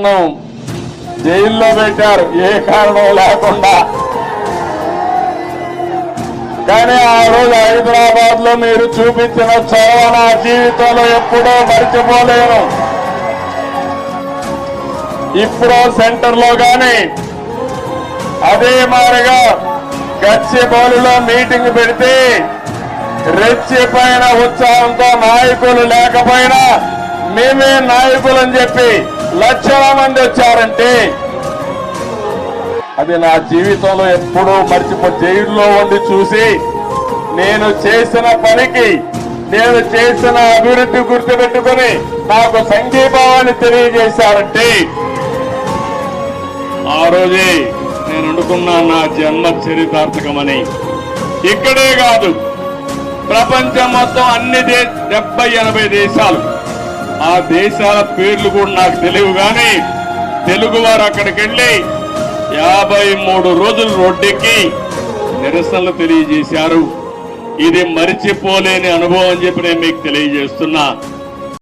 నన్ను జైల్లో పెట్టారు ఏ కారణం లేకుండా. కానీ ఆ రోజు హైదరాబాద్ లో మీరు చూపించిన చొరవ నా జీవితంలో ఎప్పుడూ మర్చిపోలేను. ఇప్పుడు సెంటర్ లో గాని అదే మాదిరిగా గచ్చిబౌలిలో మీటింగ్ పెడితే రెచ్చిపోయిన ఉత్సాహంతో నాయకులు లేకపోయినా మేమే నాయకులని చెప్పి లక్షల మంది వచ్చారంటే అది నా జీవితంలో ఎప్పుడూ జైల్లో ఉండి చూసి నేను చేసిన పనికి నేను చేసిన అభివృద్ధి గుర్తుపెట్టుకుని నాకు సంఘీభావాన్ని తెలియజేశారంటే ఆ రోజే నేను అనుకున్నా నా జన్మ చరితార్థకమని. ఇక్కడే కాదు ప్రపంచం మొత్తం అన్ని 70-80 దేశాలు, ఆ దేశాల పేర్లు కూడా నాకు తెలియవు. కానీ తెలుగు వారు అక్కడికి వెళ్ళి 53 రోజులు రోడ్డెక్కి నిరసనలు తెలియజేశారు. ఇది మరిచిపోలేని అనుభవం అని చెప్పి నేను మీకు తెలియజేస్తున్నా.